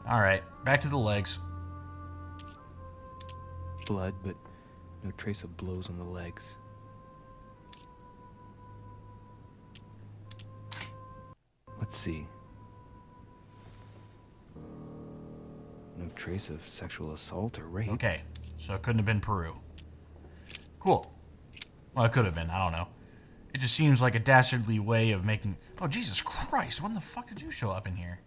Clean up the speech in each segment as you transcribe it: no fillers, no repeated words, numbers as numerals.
Alright, back to the legs. Blood, but no trace of blows on the legs. Let's see. No trace of sexual assault or rape. Okay, so it couldn't have been Peru. Cool. Well, it could have been. I don't know. It just seems like a dastardly way of making... Oh, Jesus Christ. When the fuck did you show up in here?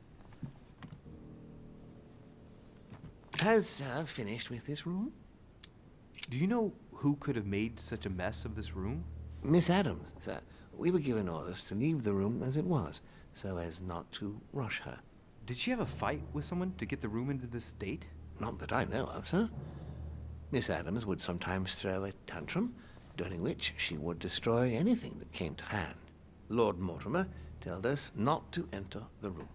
Has Sir finished with this room? Do you know who could have made such a mess of this room? Miss Adams, sir. We were given orders to leave the room as it was, so as not to rush her. Did she have a fight with someone to get the room into this state? Not that I know of, sir. Miss Adams would sometimes throw a tantrum, during which she would destroy anything that came to hand. Lord Mortimer told us not to enter the room.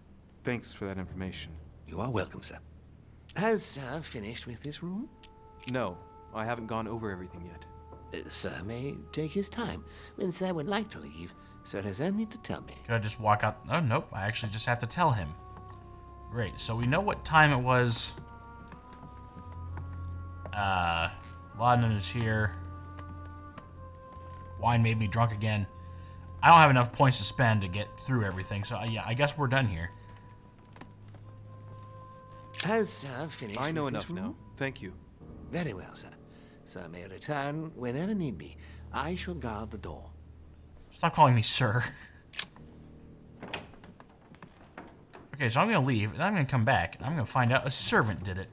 Thanks for that information. You are welcome, sir. Has Sir finished with this room? No, I haven't gone over everything yet. Sir may take his time. When Sir would like to leave, Sir has only to tell me. Could I just walk out? Oh, nope. I actually just have to tell him. Great. So we know what time it was. Laudanum is here. Wine made me drunk again. I don't have enough points to spend to get through everything, so yeah, I guess we're done here. Has Sir finished I know with enough this room? now. Thank you. Very well, sir. Sir may return whenever need be. I shall guard the door. Stop calling me sir. Okay, so I'm going to leave, and I'm going to come back, and I'm going to find out a servant did it.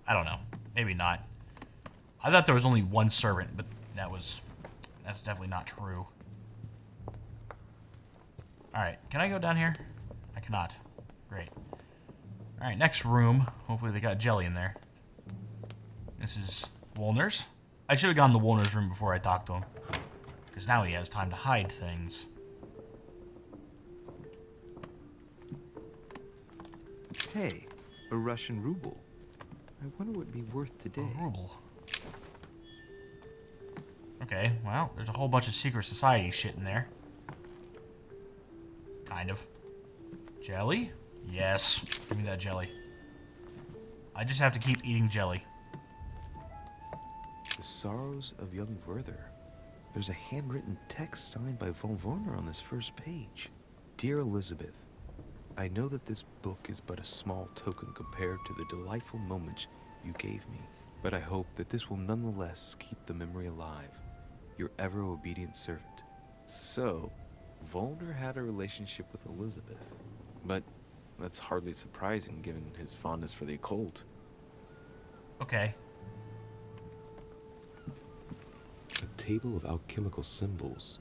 I don't know. Maybe not. I thought there was only one servant, but that's definitely not true. Alright, can I go down here? I cannot. Great. Alright, next room. Hopefully they got jelly in there. This is Woolner's. I should have gone to Woolner's room before I talked to him. Because now he has time to hide things. Hey, a Russian ruble. I wonder what it'd be worth today. A ruble. Okay, well, there's a whole bunch of secret society shit in there. Kind of. Jelly? Yes. Give me that jelly. I just have to keep eating jelly. The Sorrows of Young Werther. There's a handwritten text signed by von Werner on this first page. Dear Elizabeth, I know that this book is but a small token compared to the delightful moments you gave me, but I hope that this will nonetheless keep the memory alive. Your ever-obedient servant. So, Volner had a relationship with Elizabeth. But that's hardly surprising given his fondness for the occult. Okay. A table of alchemical symbols.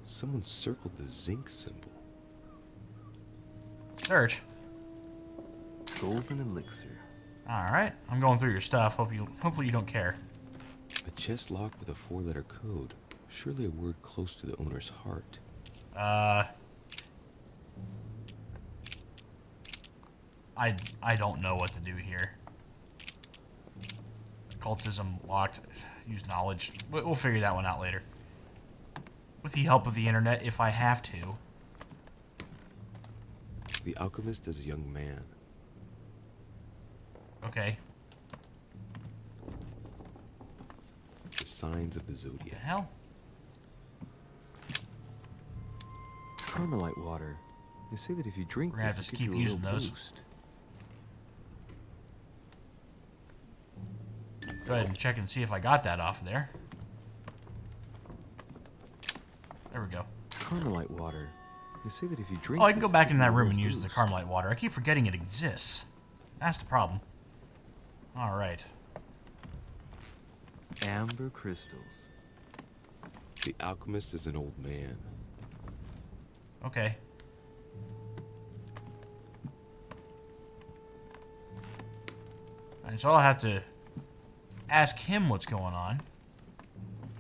Someone circled the zinc symbol. Search. Golden elixir. Alright, I'm going through your stuff. Hopefully you don't care. A chest locked with a 4-letter code. Surely a word close to the owner's heart. I don't know what to do here. Occultism locked. Use knowledge. We'll figure that one out later. With the help of the internet, if I have to. The alchemist is a young man. Okay. The signs of the The zodiac. hell? Carmelite water. They say that if you drink We're gonna have this, to it keep gives you a using little those. boost. Go ahead and check and see if I got that off there. There we go. Carmelite water. They say that if you drink Oh, I can this, go back it in gives that you a room and little use the boost. Carmelite water. I keep forgetting it exists. That's the problem. Alright. Amber crystals. The alchemist is an old man. Okay. Alright, so I'll have to ask him what's going on.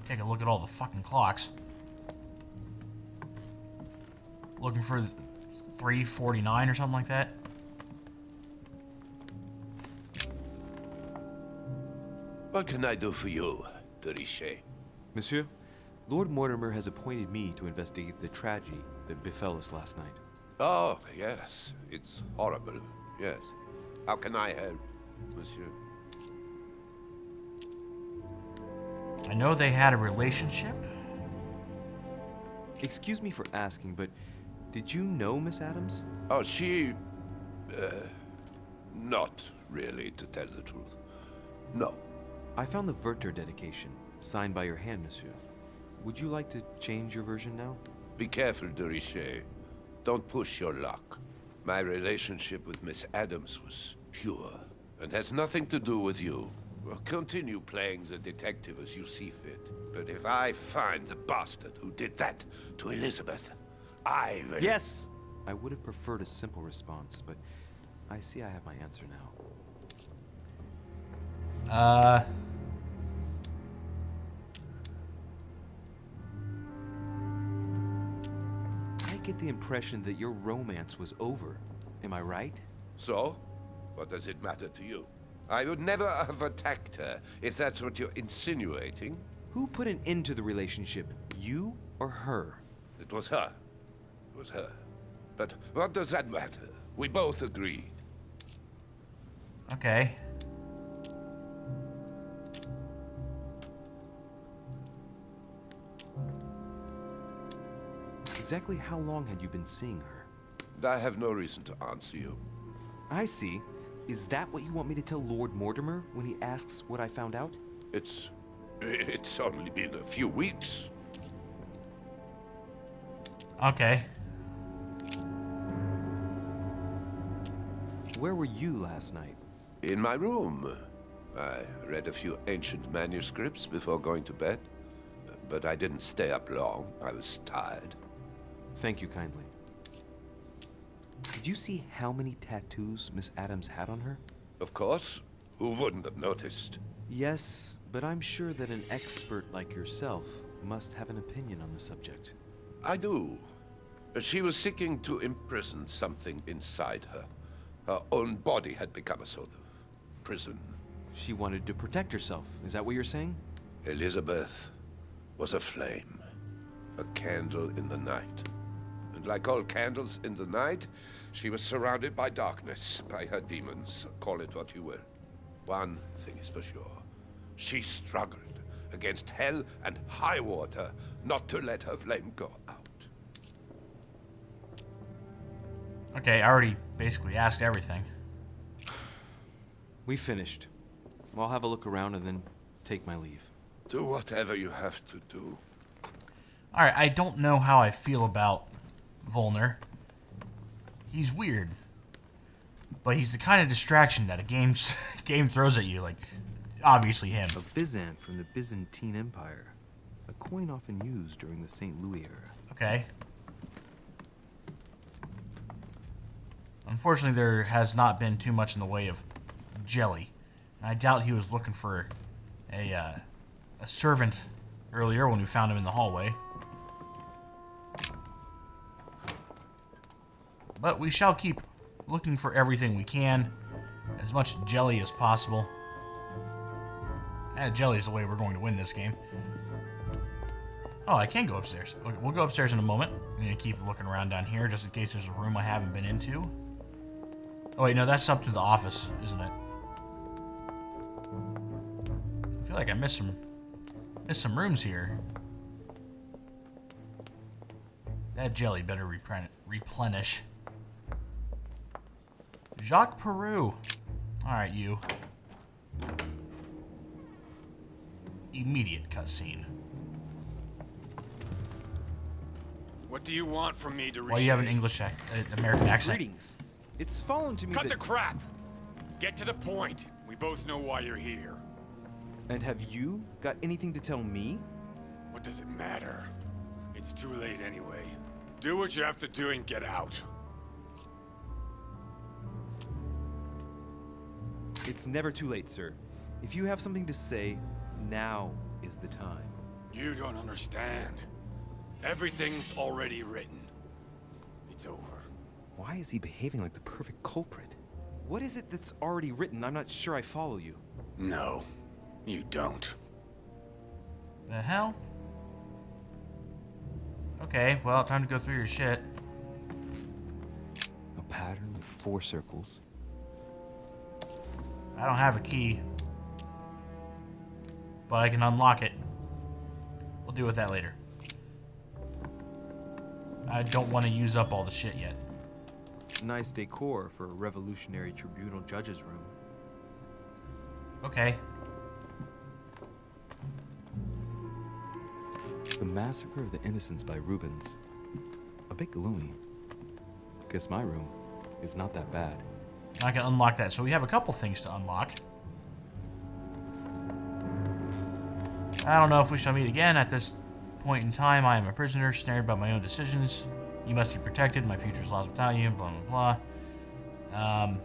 Take a look at all the fucking clocks. Looking for 3:49 or something like that. What can I do for you, Derichet? Monsieur, Lord Mortimer has appointed me to investigate the tragedy that befell us last night. Oh, yes. It's horrible. Yes. How can I help, monsieur? I know they had a relationship. Excuse me for asking, but did you know Miss Adams? Oh, she... not really, to tell the truth. No. I found the Werther dedication, signed by your hand, monsieur. Would you like to change your version now? Be careful, de Richet. Don't push your luck. My relationship with Miss Adams was pure, and has nothing to do with you. Well, continue playing the detective as you see fit. But if I find the bastard who did that to Elizabeth, I will... Yes! I would have preferred a simple response, but I see I have my answer now. I get the impression that your romance was over. Am I right? So? What does it matter to you? I would never have attacked her, if that's what you're insinuating. Who put an end to the relationship? You or her? It was her. It was her. But what does that matter? We both agreed. Okay. Exactly how long had you been seeing her? I have no reason to answer you. I see. Is that what you want me to tell Lord Mortimer when he asks what I found out? It's only been a few weeks. Okay. Where were you last night? In my room. I read a few ancient manuscripts before going to bed. But I didn't stay up long. I was tired. Thank you kindly. Did you see how many tattoos Miss Adams had on her? Of course. Who wouldn't have noticed? Yes, but I'm sure that an expert like yourself must have an opinion on the subject. I do. She was seeking to imprison something inside her. Her own body had become a sort of prison. She wanted to protect herself. Is that what you're saying? Elizabeth was a flame. A candle in the night. And like all candles in the night, she was surrounded by darkness, by her demons. Call it what you will. One thing is for sure. She struggled against hell and high water not to let her flame go out. Okay, I already basically asked everything. We finished. I'll have a look around and then take my leave. Do whatever you have to do. Alright, I don't know how I feel about Volner. He's weird. But he's the kind of distraction that a game throws at you, like, obviously him. A Byzant from the Byzantine Empire. A coin often used during the St. Louis era. Okay. Unfortunately, there has not been too much in the way of jelly. And I doubt he was looking for a servant earlier when we found him in the hallway. But we shall keep looking for everything we can. As much jelly as possible. Jelly is the way we're going to win this game. Oh, I can go upstairs. Okay, we'll go upstairs in a moment. I'm going to keep looking around down here just in case there's a room I haven't been into. Oh, wait, no, that's up to the office, isn't it? I feel like I missed some rooms here. That jelly better replenish. Jacques Peru. Alright, you. Immediate cutscene. What do you want from me, to Why do you have an English American accent? Greetings. It's fallen to me Cut that... the crap! Get to the point. We both know why you're here. And have you got anything to tell me? What does it matter? It's too late anyway. Do what you have to do and get out. It's never too late, sir. If you have something to say, now is the time. You don't understand. Everything's already written. It's over. Why is he behaving like the perfect culprit? What is it that's already written? I'm not sure I follow you. No, you don't. The hell? Okay, well, time to go through your shit. pattern with 4 circles. I don't have a key, but I can unlock it. We'll deal with that later. I don't want to use up all the shit yet. Nice decor for a revolutionary tribunal judge's room. Okay. The Massacre of the Innocents by Rubens. A bit gloomy. Guess my room is not that bad. I can unlock that. So we have a couple things to unlock. I don't know if we shall meet again. At this point in time, I am a prisoner, snared by my own decisions. You must be protected. My future is lost without you. Blah, blah, blah.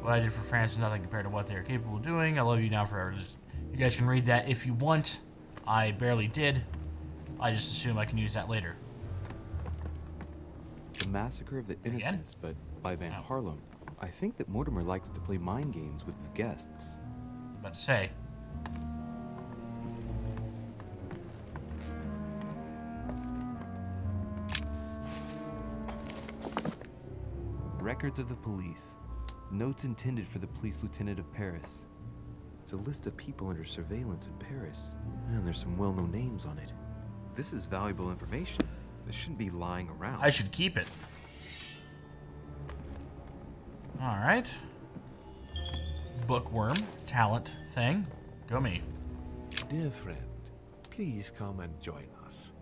What I did for France is nothing compared to what they are capable of doing. I love you now forever. You guys can read that if you want. I barely did. I just assume I can use that later. The Massacre of the Innocents, but by Van Harlem. I think that Mortimer likes to play mind games with his guests. About to say. Records of the police. Notes intended for the police lieutenant of Paris. It's a list of people under surveillance in Paris. And there's some well-known names on it. This is valuable information. This shouldn't be lying around. I should keep it. Alright. Bookworm. Talent thing. Go me. Dear friend, please come and join us.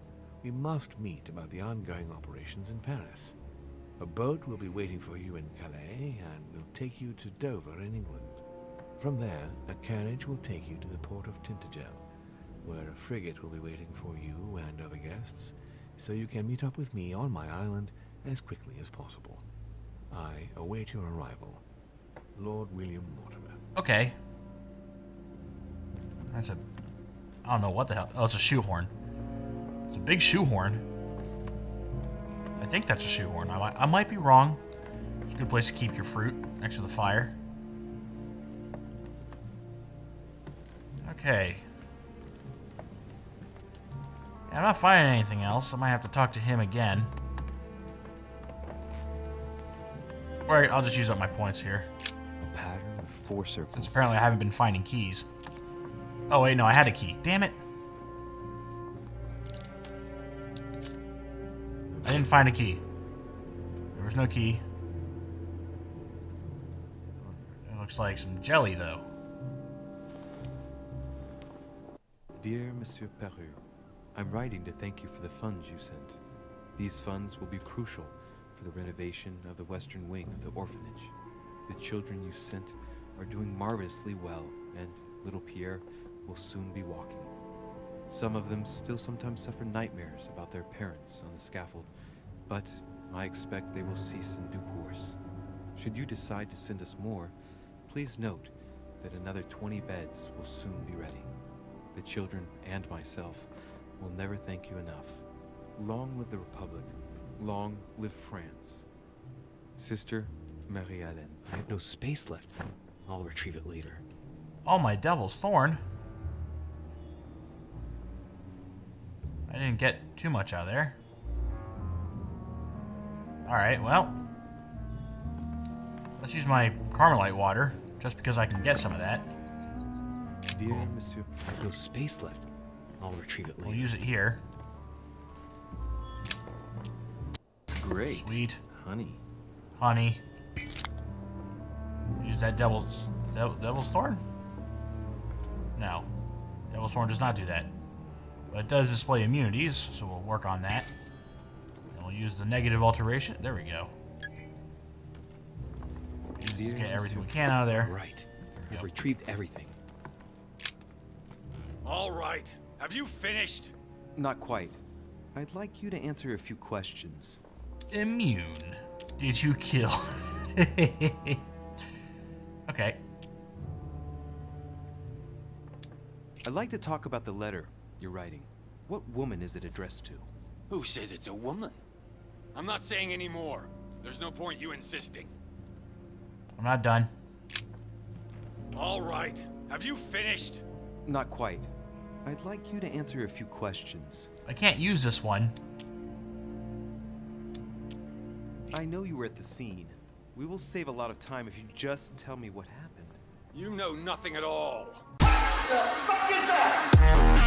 We must meet about the ongoing operations in Paris. A boat will be waiting for you in Calais and will take you to Dover in England. From there, a carriage will take you to the port of Tintagel, where a frigate will be waiting for you and other guests, so you can meet up with me on my island as quickly as possible. I await your arrival. Lord William Mortimer. Okay. That's a... I don't know what the hell... Oh, it's a shoehorn. It's a big shoehorn. I think that's a shoehorn. I might be wrong. It's a good place to keep your fruit next to the fire. Okay. Yeah, I'm not finding anything else. I might have to talk to him again. Or I'll just use up my points here. A pattern with 4 circles. Since apparently I haven't been finding keys. Oh wait, no, I had a key. Damn it. I didn't find a key. There was no key. It looks like some jelly, though. Dear Monsieur Peru, I'm writing to thank you for the funds you sent. These funds will be crucial for the renovation of the western wing of the orphanage. The children you sent are doing marvelously well, and little Pierre will soon be walking. Some of them still sometimes suffer nightmares about their parents on the scaffold, but I expect they will cease in due course. Should you decide to send us more, please note that another 20 beds will soon be ready. The children and myself will never thank you enough. Long live the Republic. Long live France. Sister Marie-Hélène. I have no space left. I'll retrieve it later. Oh, my devil's thorn. I didn't get too much out of there. Alright, well. Let's use my Carmelite water, just because I can get some of that. Dear Monsieur, I have no space left. I'll retrieve it We'll later. use it here. great. Sweet. Honey. Honey. Use that devil's thorn? No. Devil's thorn does not do that. But it does display immunities, so we'll work on that. And we'll use the negative alteration. There we go. Dear Get everything we Monsieur- can out of there. Right. I've Yep. retrieved everything. All right. Have you finished? Not quite. I'd like you to answer a few questions. Immune. Did you kill? Okay. I'd like to talk about the letter you're writing. What woman is it addressed to? Who says it's a woman? I'm not saying any more. There's no point you insisting. I'm not done. All right. Have you finished? Not quite. I'd like you to answer a few questions. I can't use this one. I know you were at the scene. We will save a lot of time if you just tell me what happened. You know nothing at all. The fuck is that?